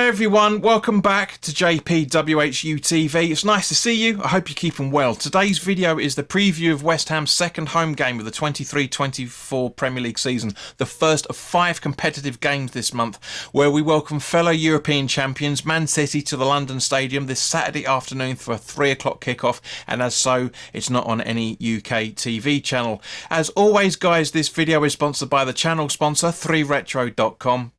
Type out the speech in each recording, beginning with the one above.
everyone, welcome back to WHU TV. It's nice to see you. I hope you're keeping well. Today's video is the preview of West Ham's second home game of the 23-24 Premier League season, the first of 5 competitive games this month, where we welcome fellow European champions Man City to the London Stadium this Saturday afternoon for a 3 o'clock kickoff, and as so, it's not on any UK TV channel. As always, guys, this video is sponsored by the channel sponsor 3retro.com.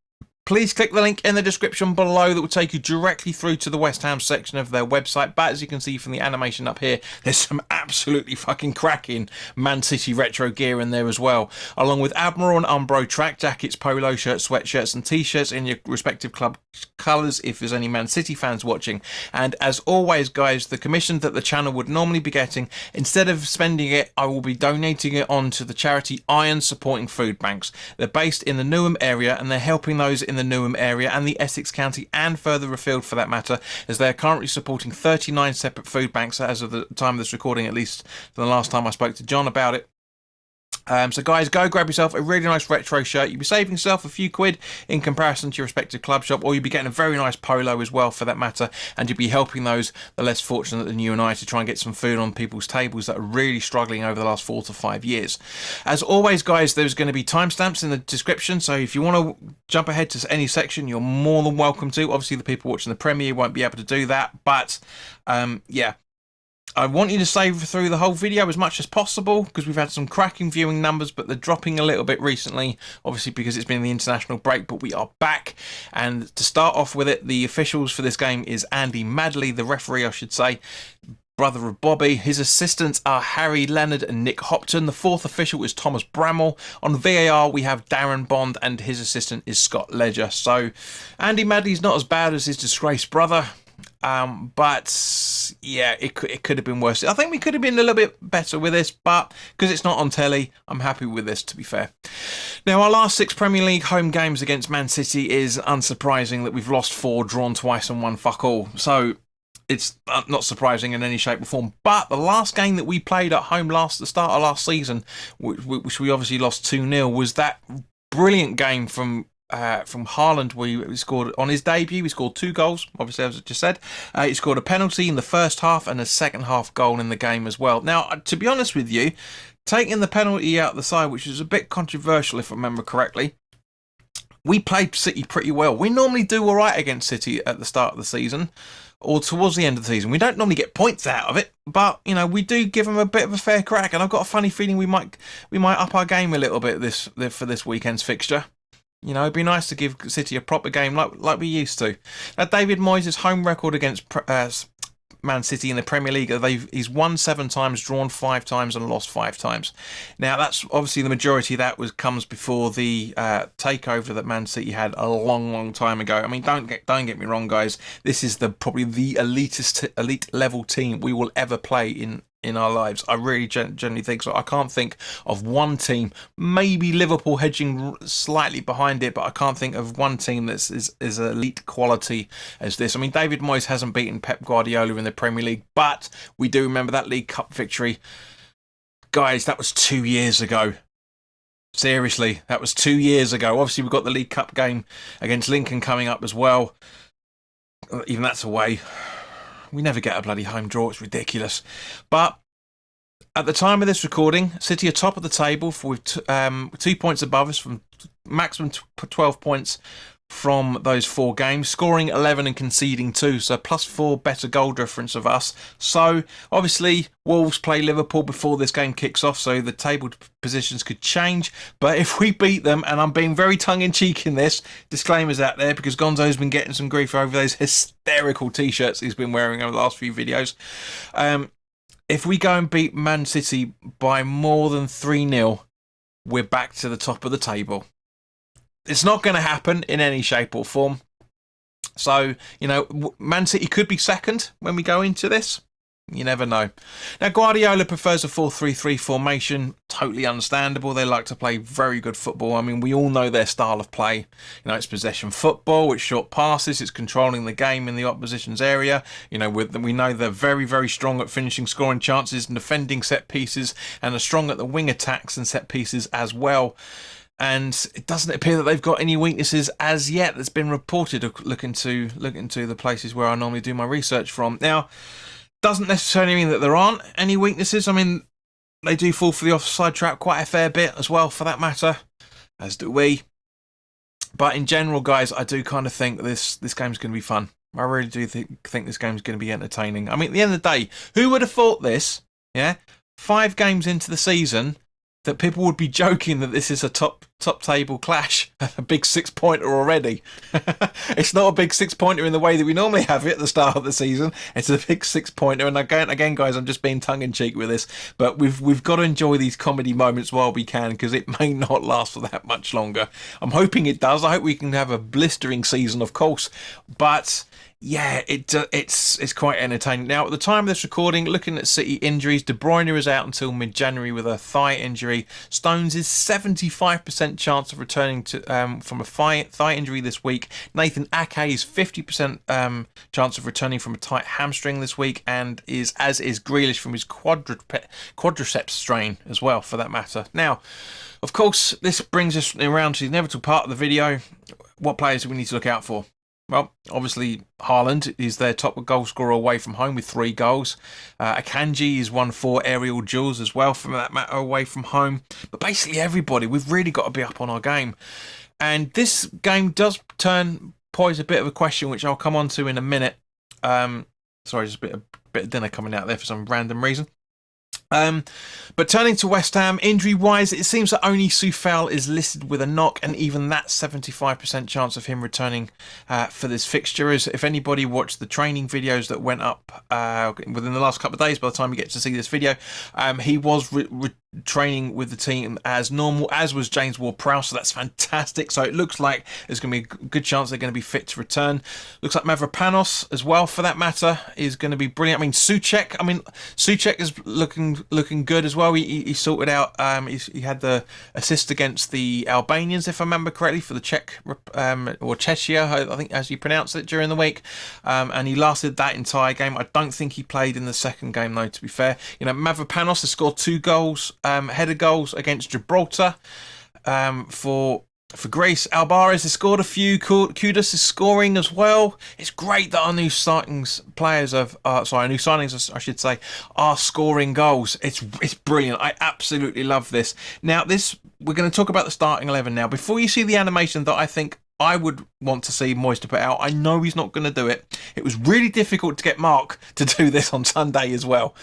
Please click the link in the description below that will take you directly through to the West Ham section of their website. But as you can see from the animation up here, there's some absolutely fucking cracking Man City retro gear in there as well, along with Admiral and Umbro track jackets, polo shirts, sweatshirts and t-shirts in your respective club colours if there's any Man City fans watching. And as always, guys, the commission that the channel would normally be getting, instead of spending it, I will be donating it on to the charity Iron Supporting Food Banks. They're based in the Newham area and they're helping those in the Newham area and the Essex County and further afield for that matter, as they are currently supporting 39 separate food banks as of the time of this recording, at least for the last time I spoke to John about it. So guys, go grab yourself a really nice retro shirt. You'll be saving yourself a few quid in comparison to your respective club shop, or you'll be getting a very nice polo as well for that matter, and you'll be helping those the less fortunate than you and I to try and get some food on people's tables that are really struggling over the last 4 to 5 years. As always, guys, there's going to be timestamps in the description, so if you want to jump ahead to any section, you're more than welcome to. Obviously, the people watching the Premier won't be able to do that, but yeah. I want you to save through the whole video as much as possible because we've had some cracking viewing numbers, but they're dropping a little bit recently, obviously because it's been the international break, but we are back. And to start off with it, the officials for this game is Andy Madley, the referee I should say, brother of Bobby. His assistants are Harry Leonard and Nick Hopton. The fourth official is Thomas Bramwell. On VAR we have Darren Bond and his assistant is Scott Ledger. So Andy Madley's not as bad as his disgraced brother. But yeah, it could have been worse. I think we could have been a little bit better with this, but because it's not on telly, I'm happy with this, to be fair. Now, our last 6 Premier League home games against Man City is unsurprising that we've lost 4, drawn twice and won fuck all. So it's not surprising in any shape or form. But the last game that we played at home the start of last season, which we obviously lost 2-0, was that brilliant game from Haaland. We scored on his debut. He scored 2 goals, obviously, as I just said. He scored a penalty in the first half and a second half goal in the game as well. Now, to be honest with you, taking the penalty out the side, which is a bit controversial if I remember correctly, we played City pretty well. We normally do all right against City at the start of the season or towards the end of the season. We don't normally get points out of it, but you know, we do give them a bit of a fair crack, and I've got a funny feeling we might up our game a little bit for this weekend's fixture. You know, it'd be nice to give City a proper game like we used to. Now, David Moyes' home record against Man City in the Premier League, he's won 7 times, drawn 5 times and lost 5 times. Now, that's obviously the majority of that comes before the takeover that Man City had a long time ago. I mean, don't get me wrong, guys. This is probably the elite level team we will ever play in our lives. I really generally think so. I can't think of one team, maybe Liverpool hedging slightly behind it, but I can't think of one team that's as elite quality as this. I mean, David Moyes hasn't beaten Pep Guardiola in the Premier League, but we do remember that League Cup victory. Guys, that was 2 years ago. Seriously, that was 2 years ago. Obviously, we've got the League Cup game against Lincoln coming up as well. Even that's away. We never get a bloody home draw. It's ridiculous. But at the time of this recording, City are top of the table with 2 points above us, from maximum 12 points from those 4 games, scoring 11 and conceding 2, so +4 better goal difference of us. So obviously Wolves play Liverpool before this game kicks off, so the table positions could change. But if we beat them, and I'm being very tongue-in-cheek in this, disclaimers out there because Gonzo's been getting some grief over those hysterical t-shirts he's been wearing over the last few videos. If we go and beat Man City by more than 3-0, we're back to the top of the table. It's not going to happen in any shape or form. So, you know, Man City could be second when we go into this. You never know. Now, Guardiola prefers a 4-3-3 formation. Totally understandable. They like to play very good football. I mean, we all know their style of play. You know, it's possession football, it's short passes, it's controlling the game in the opposition's area. You know, we know they're very strong at finishing scoring chances and defending set pieces, and are strong at the wing attacks and set pieces as well. and it doesn't appear that they've got any weaknesses as yet that's been reported. Look into the places where I normally do my research from. Now, doesn't necessarily mean that there aren't any weaknesses. I mean, they do fall for the offside trap quite a fair bit as well, for that matter, as do we. But in general, guys, I do kind of think that this game's going to be fun. I really do think this game's going to be entertaining. I mean, at the end of the day, who would have thought this? Yeah, 5 games into the season, that people would be joking that this is a top table clash, a big 6-pointer already. It's not a big 6-pointer in the way that we normally have it at the start of the season. It's a big 6-pointer, and again, guys, I'm just being tongue in cheek with this, but we've got to enjoy these comedy moments while we can, because it may not last for that much longer. I'm hoping it does. I hope we can have a blistering season, of course, but yeah, it's quite entertaining. Now, at the time of this recording, looking at City injuries, De Bruyne is out until mid-January with a thigh injury. Stones is 75% chance of returning from a thigh injury this week. Nathan Ake is 50% chance of returning from a tight hamstring this week, and is Grealish from his quadriceps strain as well, for that matter. Now, of course, this brings us around to the inevitable part of the video. What players do we need to look out for? Well, obviously, Haaland is their top goal scorer away from home with 3 goals. Akanji has won 4 aerial duels as well, from that matter, away from home. But basically everybody, we've really got to be up on our game. And this game does pose a bit of a question, which I'll come on to in a minute. Sorry, just a bit of dinner coming out there for some random reason. But turning to West Ham, injury-wise, it seems that only Soufal is listed with a knock, and even that's 75% chance of him returning for this fixture. As if anybody watched the training videos that went up within the last couple of days, by the time you get to see this video, he was training with the team as normal, as was James Ward-Prowse, so that's fantastic. So it looks like there's going to be a good chance they're going to be fit to return. Looks like Mavropanos as well, for that matter, is going to be brilliant. I mean, Souček is looking good as well. He sorted out, he had the assist against the Albanians, if I remember correctly, for the Czech, or Czechia, I think, as you pronounce it, during the week. And he lasted that entire game. I don't think he played in the second game, though, to be fair. You know, Mavropanos has scored 2 goals, header goals against Gibraltar for Greece. Alvarez has scored a few. Kudus is scoring as well. It's great that our new signings I should say, are scoring goals. It's brilliant. I absolutely love this. Now, we're going to talk about the starting 11 now. Before you see the animation that I think I would want to see Moyes to put out, I know he's not going to do it. It was really difficult to get Mark to do this on Sunday as well.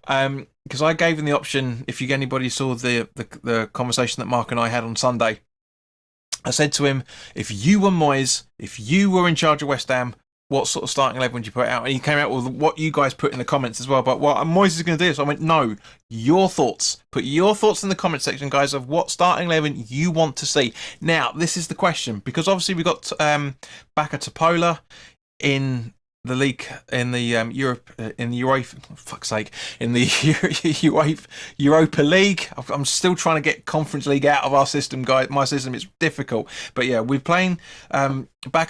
Because I gave him the option, if anybody saw the conversation that Mark and I had on Sunday, I said to him, if you were Moyes, if you were in charge of West Ham, what sort of starting 11 would you put out? And he came out with what you guys put in the comments as well. But what Moyes is going to do, so I went, no, your thoughts. Put your thoughts in the comment section, guys, of what starting 11 you want to see. Now, this is the question, because obviously we got Baka Topola in the league, in the Europa League. I'm still trying to get Conference League out of our system, guys. My system is difficult, but yeah, we're playing Baka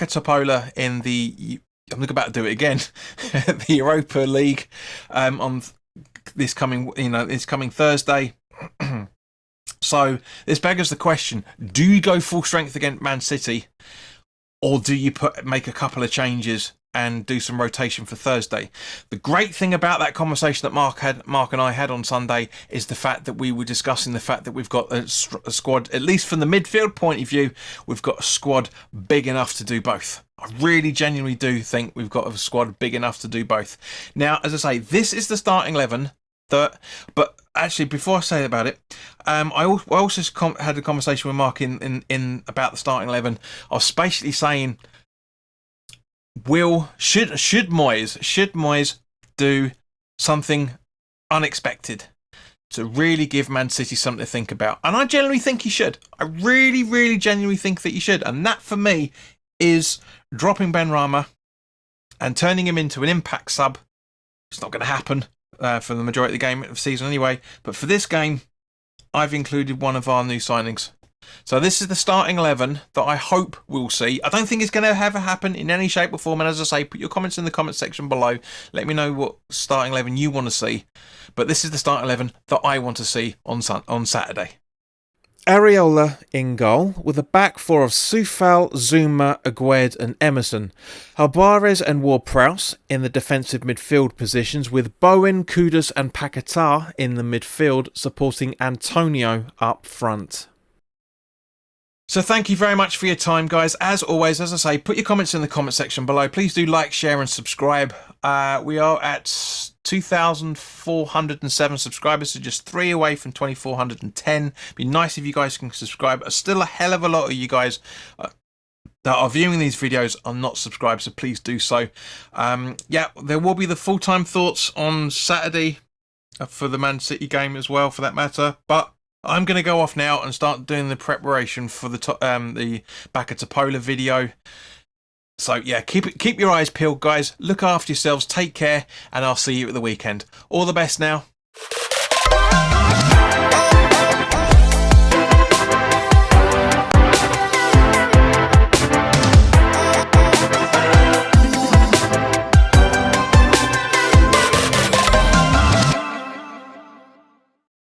Topola in the. I'm about to do it again. The Europa League on this coming Thursday. So this beggars the question: do you go full strength against Man City, or do you make a couple of changes and do some rotation for Thursday? The great thing about that conversation that Mark and I had on Sunday is the fact that we were discussing the fact that we've got a squad, at least from the midfield point of view, we've got a squad big enough to do both. I really genuinely do think we've got a squad big enough to do both. Now, as I say, this is the starting 11. But actually, before I say about it, I also had a conversation with Mark in about the starting 11. I was basically saying, should Moyes do something unexpected to really give Man City something to think about? And I genuinely think he should. I really, really genuinely think that he should. And that, for me, is dropping Benrahma and turning him into an impact sub. It's not going to happen for the majority of the game of the season anyway. But for this game, I've included one of our new signings. So this is the starting 11 that I hope we'll see. I don't think it's going to ever happen in any shape or form. And as I say, put your comments in the comment section below. Let me know what starting 11 you want to see. But this is the starting 11 that I want to see on Saturday. Areola in goal, with a back four of Soufal, Zuma, Agued and Emerson. Alvarez and Ward-Prowse in the defensive midfield positions, with Bowen, Kudus and Paquetá in the midfield, supporting Antonio up front. So thank you very much for your time, guys. As always, as I say, put your comments in the comment section below. Please do like, share and subscribe. We are at 2,407 subscribers, so just 3 away from 2,410. Be nice if you guys can subscribe. Still a hell of a lot of you guys that are viewing these videos are not subscribed, so please do so. Yeah, there will be the full-time thoughts on Saturday for the Man City game as well, for that matter. But I'm going to go off now and start doing the preparation for the Bacca Topola video. So yeah, keep your eyes peeled, guys. Look after yourselves, take care, and I'll see you at the weekend. All the best now.